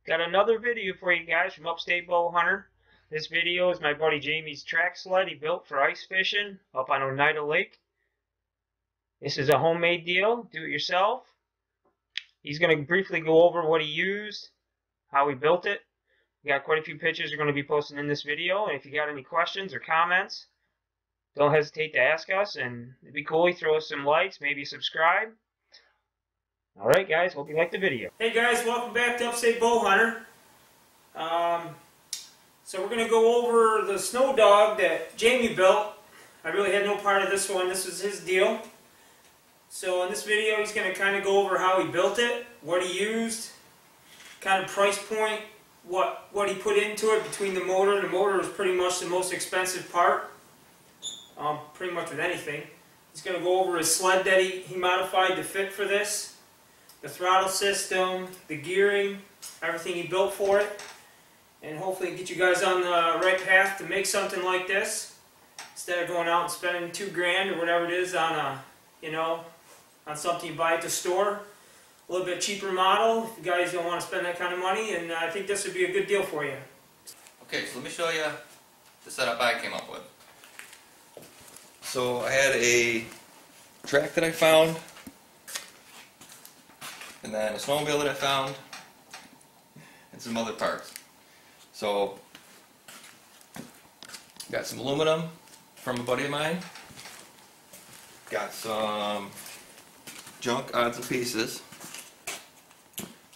Got another video for you guys from Upstate Bow Hunter. This video is my buddy Jamie's track sled he built for ice fishing up on Oneida Lake. This is a homemade deal, do it yourself. He's going to briefly go over what he used, how he built it. We got quite a few pictures we're going to be posting in this video, and if you got any questions or comments, don't hesitate to ask us, and it'd be cool if you throw us some likes, maybe subscribe. Alright guys, hope you like the video. Hey guys, welcome back to Upstate Bow Hunter. So we're going to go over the snow dog that Jamie built. I really had no part of this one, this was his deal. So in this video he's going to kind of go over how he built it, what he used, kind of price point, what he put into it between the motor. The motor is pretty much the most expensive part, pretty much with anything. He's going to go over his sled that he modified to fit for this. The throttle system, the gearing, everything he built for it, and hopefully get you guys on the right path to make something like this instead of going out and spending $2,000 or whatever it is on on something you buy at the store. A little bit cheaper model if you guys don't want to spend that kind of money, and I think this would be a good deal for you. Okay, so let me show you the setup I came up with. So I had a track that I found, and then a snowmobile that I found, and some other parts. So, got some aluminum from a buddy of mine, got some junk odds and pieces.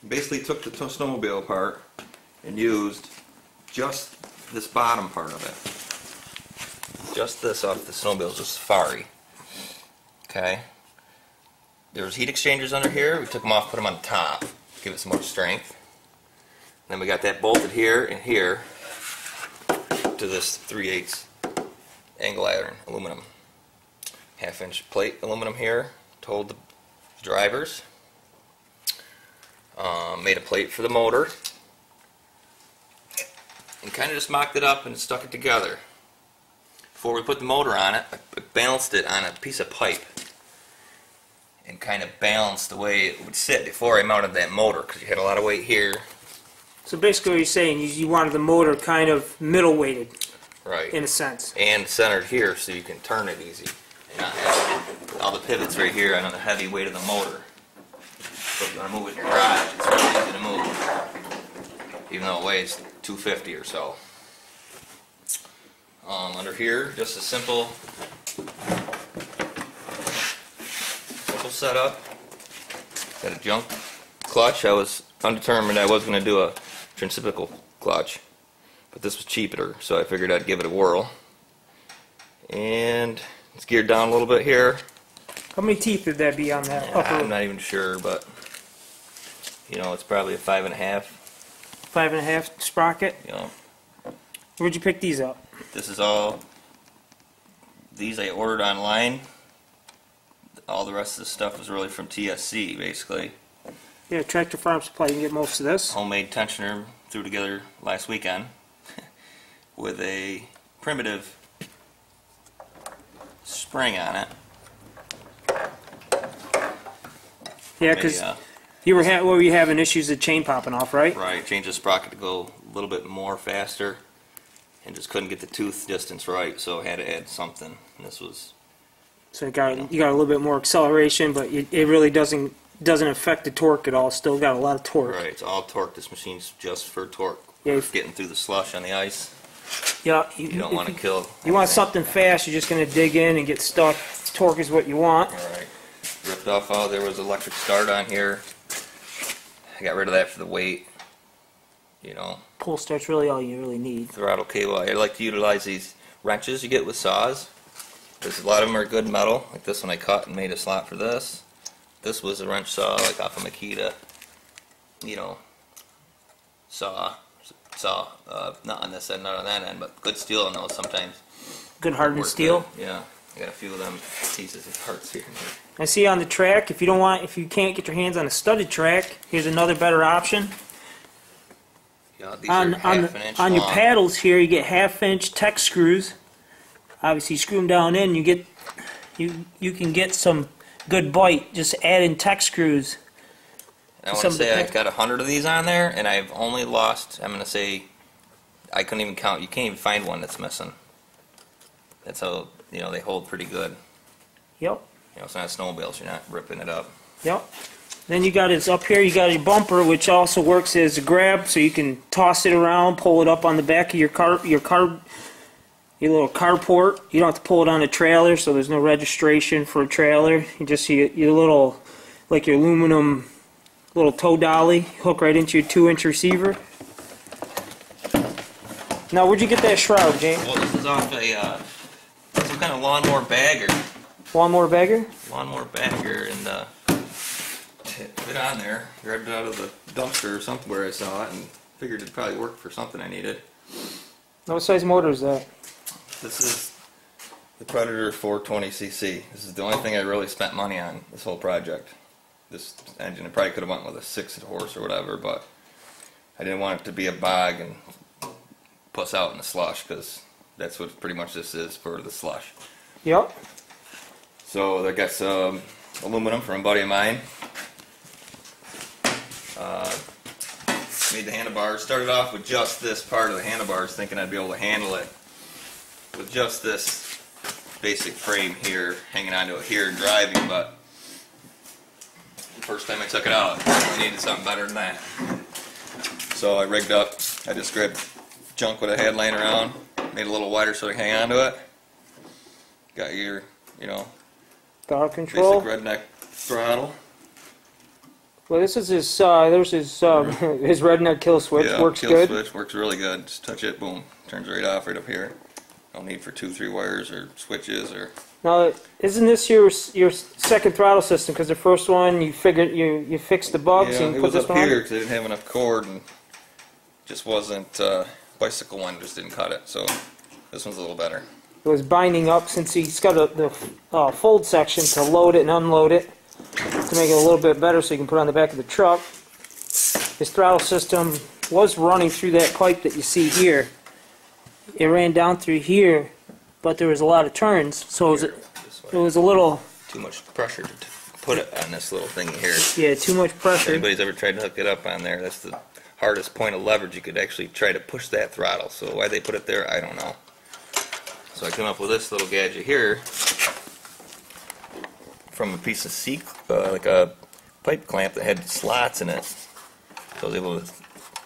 Basically took the snowmobile apart and used just this bottom part of it. Just this off the snowmobile, just Safari. Okay. There's heat exchangers under here. We took them off, put them on the top, give it some more strength. And then we got that bolted here and here to this 3/8 angle iron aluminum. 1/2-inch plate aluminum here to hold the drivers. Made a plate for the motor. And kind of just mocked it up and stuck it together. Before we put the motor on it, I balanced it on a piece of pipe and kind of balanced the way it would sit before I mounted that motor, because you had a lot of weight here. So basically what you're saying is you wanted the motor kind of middle weighted, right, in a sense. And centered here so you can turn it easy. And not have all the pivots right here on the heavy weight of the motor. So if you want to move it in your garage, it's really easy to move, even though it weighs 250 or so. Under here, just a simple setup. Got a junk clutch. I was undetermined. I was going to do a centrifugal clutch, but this was cheaper, so I figured I'd give it a whirl. And it's geared down a little bit here. How many teeth would that be on that upper? I'm not even sure, but it's probably a 5.5. 5.5 sprocket? Yeah. Where'd you pick these up? This is all, these I ordered online. All the rest of the stuff was really from TSC, basically. Yeah, Tractor Farm Supply, you can get most of this. Homemade tensioner threw together last weekend with a primitive spring on it. Yeah, because you were having issues with chain popping off, right? Right, changed the sprocket to go a little bit more faster, and just couldn't get the tooth distance right, so I had to add something. And this was. So you got a little bit more acceleration, but it really doesn't affect the torque at all. Still got a lot of torque. Right, it's all torque. This machine's just for torque. Yeah, getting through the slush on the ice. Yeah, you don't want to kill. You want something fast. You're just going to dig in and get stuck. Torque is what you want. All right. Ripped off all. There was electric start on here. I got rid of that for the weight. Pull start's really all you really need. Throttle cable. I like to utilize these wrenches you get with saws, because a lot of them are good metal. Like this one I cut and made a slot for this. This was a wrench saw, like off of Makita. Saw. Not on this end, not on that end, but good steel. I know sometimes. Good hardened steel. Good. Yeah, I got a few of them pieces of parts here. I see on the track. If you can't get your hands on a studded track, here's another better option. Yeah, these are half an inch on long. Your paddles here, you get 1/2-inch Tex screws. Obviously, you screw them down in, you can get some good bite. Just add in Tex screws. I want to say I've got 100 of these on there, and I've only lost, I'm going to say, I couldn't even count. You can't even find one that's missing. That's how, you know, they hold pretty good. Yep. You know, it's not snowmobiles, you're not ripping it up. Yep. Then you got it up here, you got your bumper, which also works as a grab, so you can toss it around, pull it up on the back of your little carport. You don't have to pull it on a trailer, so there's no registration for a trailer. You just see your little, like your aluminum little tow dolly, hook right into your 2-inch receiver. Now, where'd you get that shroud, James? Well, this is off a some kind of lawnmower bagger. Lawnmower bagger? Lawnmower bagger, and put it on there. Grabbed it out of the dumpster or somewhere I saw it, and figured it'd probably work for something I needed. What size motor is that? This is the Predator 420cc. This is the only thing I really spent money on this whole project. This engine, I probably could have went with a 6-horse or whatever, but I didn't want it to be a bog and puss out in the slush, because that's what pretty much this is for the slush. Yep. So I got some aluminum from a buddy of mine. Made the handlebars. Started off with just this part of the handlebars, thinking I'd be able to handle it with just this basic frame here, hanging onto it here, driving. But the first time I took it out, I needed something better than that. So I rigged up. I just grabbed junk what I had laying around, made it a little wider so I could hang onto it. Got your, you know, throttle control. Basic redneck throttle. Well, this is his. There's his his redneck kill switch. Yeah, works kill good. Switch works really good. Just touch it, boom, turns right off right up here. No need for 2-3 wires or switches or. Now, isn't this your second throttle system? Because the first one you figured you fixed the bugs Yeah, and it put was this up one on? here because I didn't have enough cord and just wasn't. Bicycle one just didn't cut it, so this one's a little better. It was binding up since he's got the fold section to load it and unload it to make it a little bit better so you can put it on the back of the truck. His throttle system was running through that pipe that you see here. It ran down through here, but there was a lot of turns, so it was a little... Too much pressure to put it on this little thing here. Yeah, too much pressure. If anybody's ever tried to hook it up on there, that's the hardest point of leverage. You could actually try to push that throttle. So why they put it there, I don't know. So I came up with this little gadget here from a piece of like a pipe clamp that had slots in it. So I was able to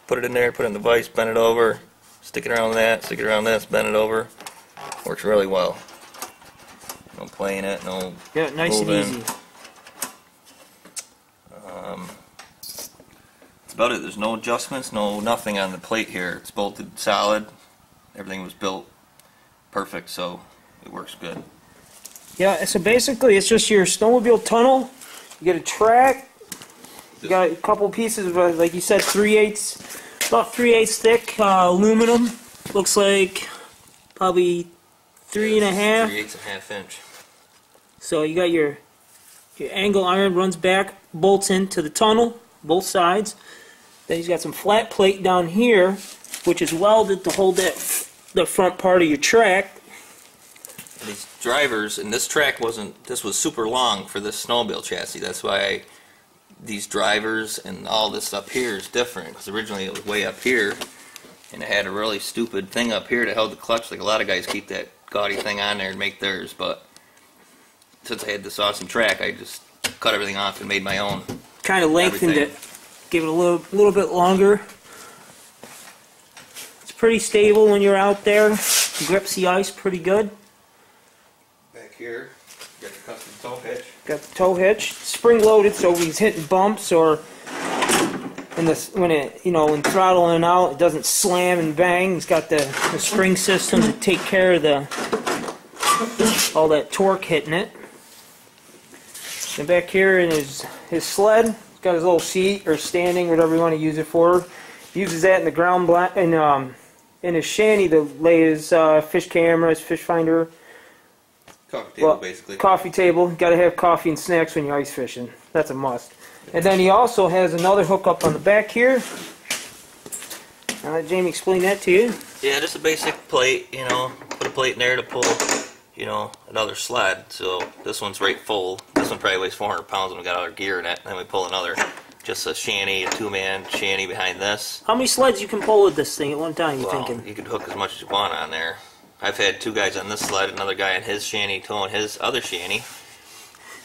put it in there, put it in the vise, bend it over, stick it around that, stick it around this, bend it over. Works really well. No playing it, no yeah, nice moving. and easy. That's about it. There's no adjustments, nothing on the plate here. It's bolted solid. Everything was built perfect, so it works good. Yeah, so basically it's just your snowmobile tunnel. You get a track. You got a couple pieces of, like you said, 3/8, about 3/8 thick aluminum. Looks like probably 3.5. 3/8 inch. So you got your angle iron runs back, bolts into the tunnel, both sides. Then he's got some flat plate down here, which is welded to hold the front part of your track. And these drivers, and this track this was super long for this snowmobile chassis. That's why these drivers and all this up here is different, because originally it was way up here, and it had a really stupid thing up here that held the clutch. Like a lot of guys keep that gaudy thing on there and make theirs, but since I had this awesome track, I just cut everything off and made my own. Kind of lengthened it, give it a little bit longer. It's pretty stable when you're out there. It grips the ice pretty good. Back here, got the custom tow hitch. Got the tow hitch, spring loaded, so when he's hitting bumps or when throttling out, it doesn't slam and bang. He's got the spring system to take care of all that torque hitting it. And back here in his sled, he's got his little seat or standing, whatever you want to use it for. He uses that in the ground in his shanty to lay his fish camera, his fish finder. Coffee table, basically. Coffee table. Got to have coffee and snacks when you're ice fishing. That's a must. And then he also has another hookup on the back here. I'll let Jamie explain that to you. Yeah, just a basic plate, put a plate in there to pull, another sled. So this one's right full. This one probably weighs 400 pounds and we got other gear in it. Then we pull another just a shanty, a 2-man shanty behind this. How many sleds you can pull with this thing at one time, you Well, thinking? you can hook as much as you want on there. I've had 2 guys on this sled, another guy on his shanty towing his other shanty.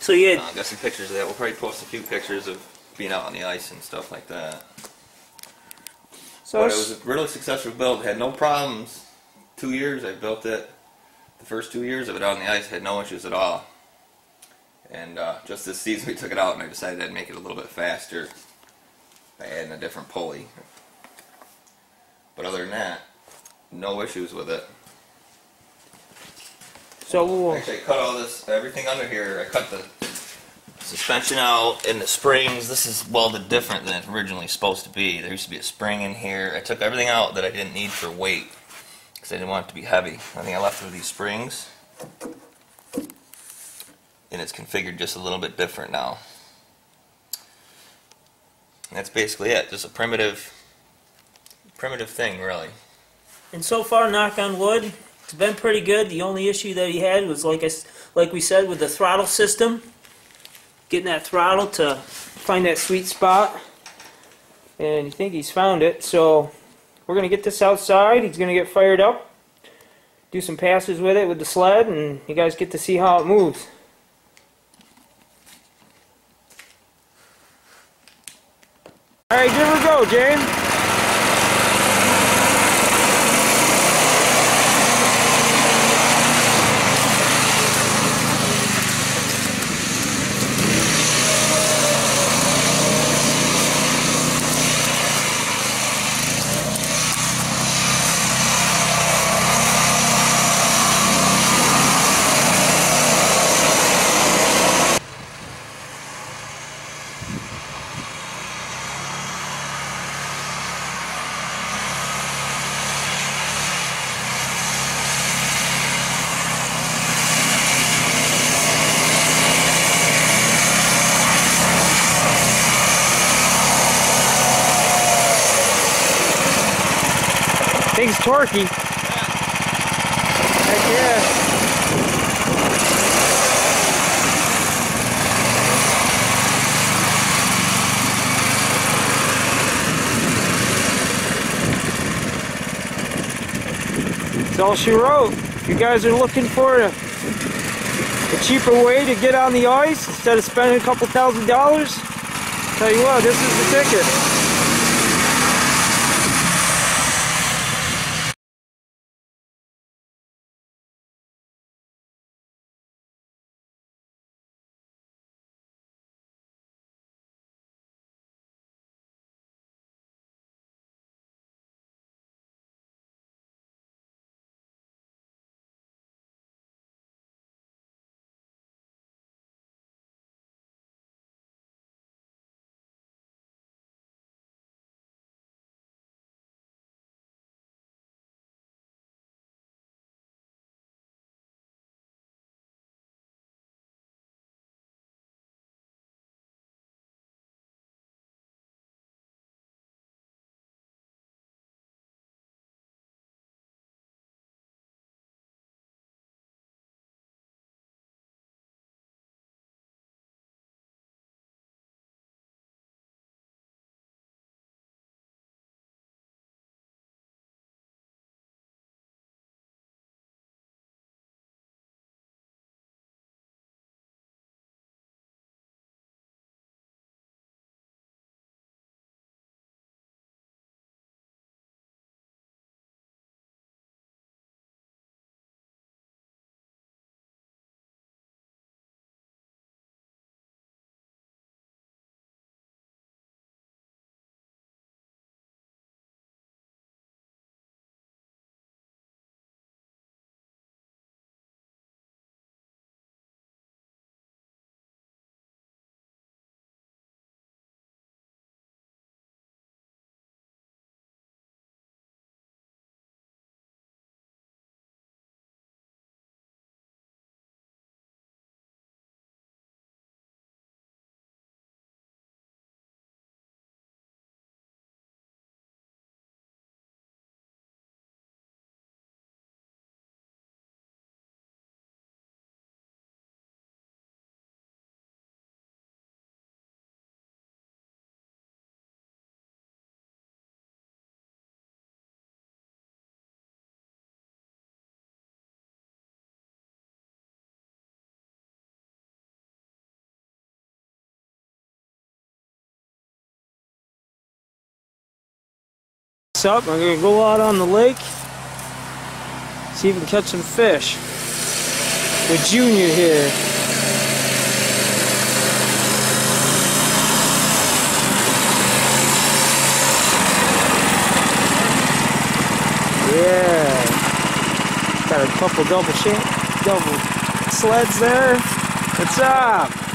So you had, Got some pictures of that. We'll probably post a few pictures of being out on the ice and stuff like that. so But it was a really successful build. Had no problems. 2 years I built it. The first 2 years of it out on the ice had no issues at all. And just this season we took it out and I decided I'd make it a little bit faster by adding a different pulley. But other than that, no issues with it. so Actually, I cut all this, everything under here. I cut the suspension out and the springs. This is welded different than it's originally supposed to be. There used to be a spring in here. I took everything out that I didn't need for weight because I didn't want it to be heavy. I think I left with these springs. And it's configured just a little bit different now. And that's basically it. Just a primitive thing, really. and so far, knock on wood, it's been pretty good. The only issue that he had was like we said with the throttle system, getting that throttle to find that sweet spot. And you think he's found it, so we're gonna get this outside. He's gonna get fired up, do some passes with it with the sled, and you guys get to see how it moves. Alright, give her a go, James. Thing's torquey. Heck yeah. That's all she wrote. If you guys are looking for a cheaper way to get on the ice instead of spending a couple $1,000, tell you what, this is the ticket. up. I'm going to go out on the lake, see if we can catch some fish with Junior here. Yeah, got a couple double sleds there. What's up?